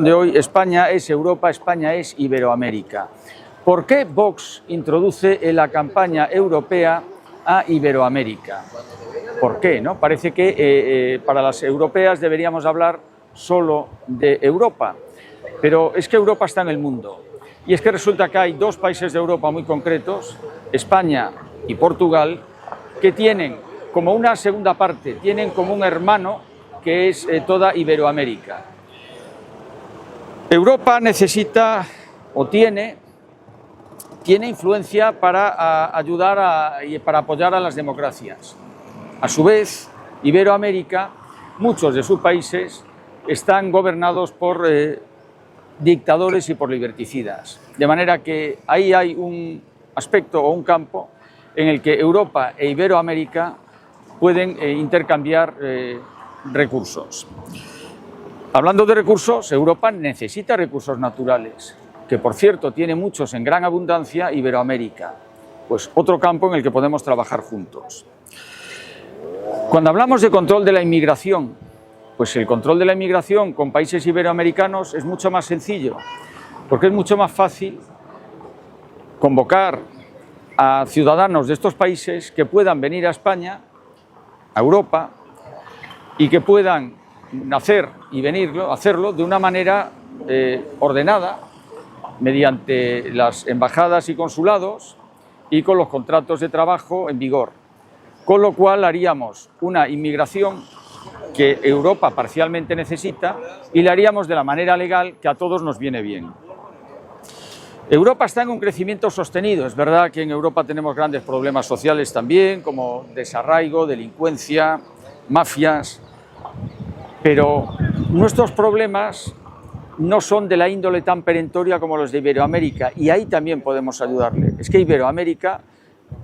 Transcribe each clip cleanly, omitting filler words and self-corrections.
De hoy, España es Europa, España es Iberoamérica. ¿Por qué Vox introduce en la campaña europea a Iberoamérica? ¿Por qué? ¿No? Parece que para las europeas deberíamos hablar solo de Europa, pero es que Europa está en el mundo. Y es que resulta que hay dos países de Europa muy concretos, España y Portugal, que tienen como una segunda parte, tienen como un hermano que es toda Iberoamérica. Europa necesita o tiene influencia para ayudar y para apoyar a las democracias. A su vez, Iberoamérica, muchos de sus países están gobernados por dictadores y por liberticidas. De manera que ahí hay un aspecto o un campo en el que Europa e Iberoamérica pueden intercambiar recursos. Hablando de recursos, Europa necesita recursos naturales, que por cierto tiene muchos en gran abundancia Iberoamérica, pues otro campo en el que podemos trabajar juntos. Cuando hablamos de control de la inmigración, pues el control de la inmigración con países iberoamericanos es mucho más sencillo, porque es mucho más fácil convocar a ciudadanos de estos países que puedan venir a España, a Europa, y que puedan hacerlo de una manera ordenada, mediante las embajadas y consulados y con los contratos de trabajo en vigor. Con lo cual haríamos una inmigración que Europa parcialmente necesita y la haríamos de la manera legal que a todos nos viene bien. Europa está en un crecimiento sostenido. Es verdad que en Europa tenemos grandes problemas sociales también, como desarraigo, delincuencia, mafias. Pero nuestros problemas no son de la índole tan perentoria como los de Iberoamérica, y ahí también podemos ayudarle. Es que Iberoamérica,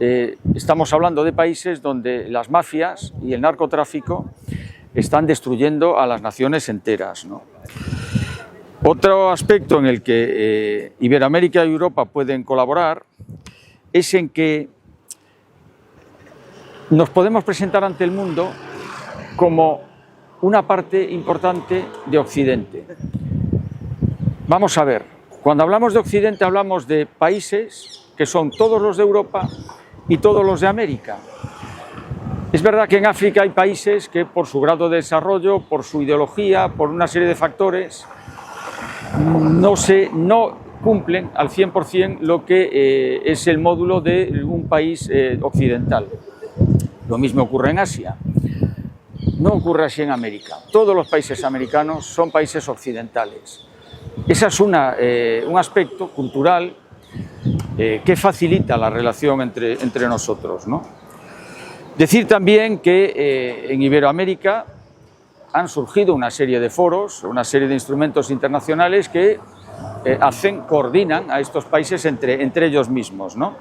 estamos hablando de países donde las mafias y el narcotráfico están destruyendo a las naciones enteras, ¿no? Otro aspecto en el que Iberoamérica y Europa pueden colaborar es en que nos podemos presentar ante el mundo como una parte importante de Occidente. Vamos a ver, cuando hablamos de Occidente hablamos de países que son todos los de Europa y todos los de América. Es verdad que en África hay países que por su grado de desarrollo, por su ideología, por una serie de factores, no cumplen al 100% lo que es el módulo de un país occidental. Lo mismo ocurre en Asia. No ocurre así en América. Todos los países americanos son países occidentales. Ese es un aspecto cultural que facilita la relación entre nosotros, ¿no? Decir también que en Iberoamérica han surgido una serie de foros, una serie de instrumentos internacionales que coordinan a estos países entre ellos mismos, ¿no?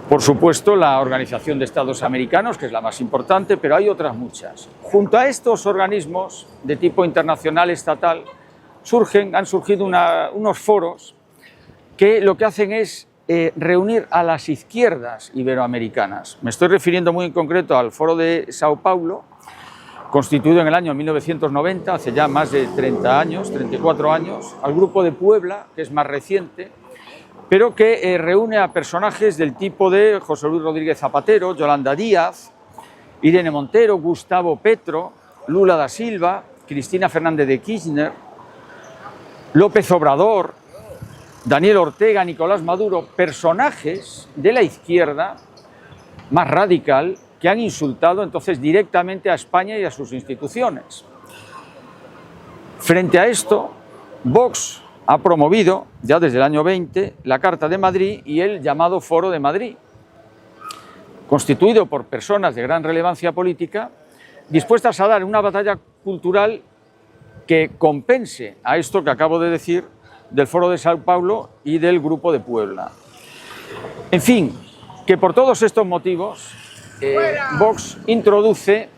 Por supuesto, la Organización de Estados Americanos, que es la más importante, pero hay otras muchas. Junto a estos organismos de tipo internacional, estatal, han surgido unos foros que lo que hacen es reunir a las izquierdas iberoamericanas. Me estoy refiriendo muy en concreto al Foro de Sao Paulo, constituido en el año 1990, hace ya más de 30 años, 34 años, al Grupo de Puebla, que es más reciente, pero que reúne a personajes del tipo de José Luis Rodríguez Zapatero, Yolanda Díaz, Irene Montero, Gustavo Petro, Lula da Silva, Cristina Fernández de Kirchner, López Obrador, Daniel Ortega, Nicolás Maduro, personajes de la izquierda más radical que han insultado entonces directamente a España y a sus instituciones. Frente a esto, Vox ha promovido, ya desde el año 20, la Carta de Madrid y el llamado Foro de Madrid, constituido por personas de gran relevancia política, dispuestas a dar una batalla cultural que compense a esto que acabo de decir del Foro de Sao Paulo y del Grupo de Puebla. En fin, que por todos estos motivos, Vox introduce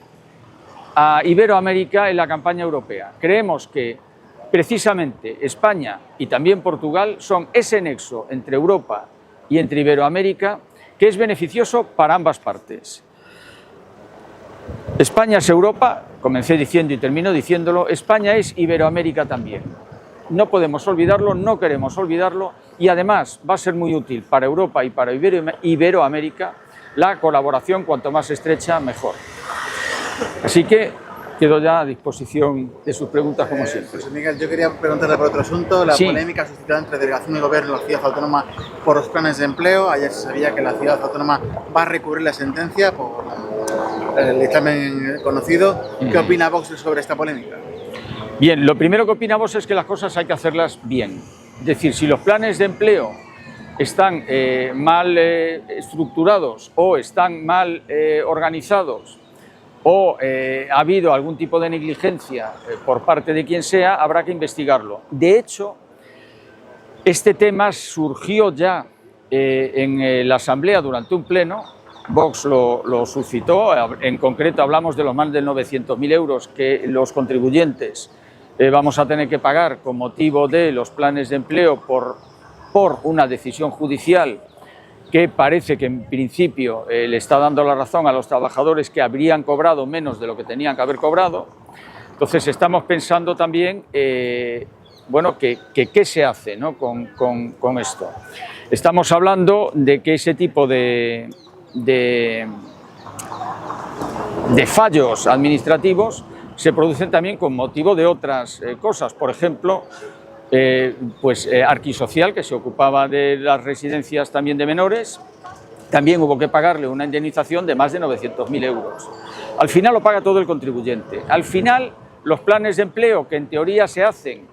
a Iberoamérica en la campaña europea. Creemos que precisamente España y también Portugal son ese nexo entre Europa y entre Iberoamérica que es beneficioso para ambas partes. España es Europa, comencé diciendo y termino diciéndolo, España es Iberoamérica también. No podemos olvidarlo, no queremos olvidarlo y además va a ser muy útil para Europa y para Iberoamérica la colaboración cuanto más estrecha mejor. Así que quedo ya a disposición de sus preguntas como siempre. José Miguel, yo quería preguntarle por otro asunto, la polémica suscitada entre delegación y gobierno de la ciudad autónoma por los planes de empleo. Ayer se sabía que la ciudad autónoma va a recurrir la sentencia por el dictamen conocido. ¿Qué opina Vox sobre esta polémica? Bien, lo primero que opina Vox es que las cosas hay que hacerlas bien. Es decir, si los planes de empleo están mal estructurados o están mal organizados o ha habido algún tipo de negligencia por parte de quien sea, habrá que investigarlo. De hecho, este tema surgió ya en la Asamblea durante un pleno. Vox lo suscitó, en concreto hablamos de los más de 900.000 euros que los contribuyentes vamos a tener que pagar con motivo de los planes de empleo por una decisión judicial que parece que en principio le está dando la razón a los trabajadores que habrían cobrado menos de lo que tenían que haber cobrado. Entonces estamos pensando también, bueno, ¿qué se hace, ¿no? con esto? Estamos hablando de que ese tipo de fallos administrativos se producen también con motivo de otras cosas. Por ejemplo, Arquisocial, que se ocupaba de las residencias también de menores, también hubo que pagarle una indemnización de más de 900.000 euros. Al final lo paga todo el contribuyente. Al final, los planes de empleo que en teoría se hacen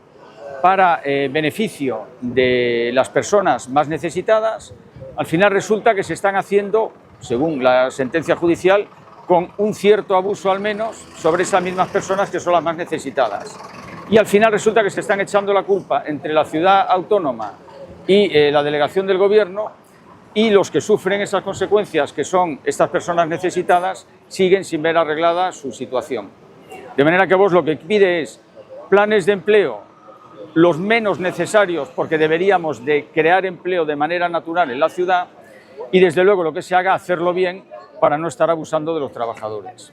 para beneficio de las personas más necesitadas, al final resulta que se están haciendo, según la sentencia judicial, con un cierto abuso al menos sobre esas mismas personas que son las más necesitadas. Y al final resulta que se están echando la culpa entre la ciudad autónoma y la delegación del gobierno, y los que sufren esas consecuencias, que son estas personas necesitadas, siguen sin ver arreglada su situación. De manera que Vox lo que pide es planes de empleo los menos necesarios, porque deberíamos de crear empleo de manera natural en la ciudad, y desde luego lo que se haga, hacerlo bien para no estar abusando de los trabajadores.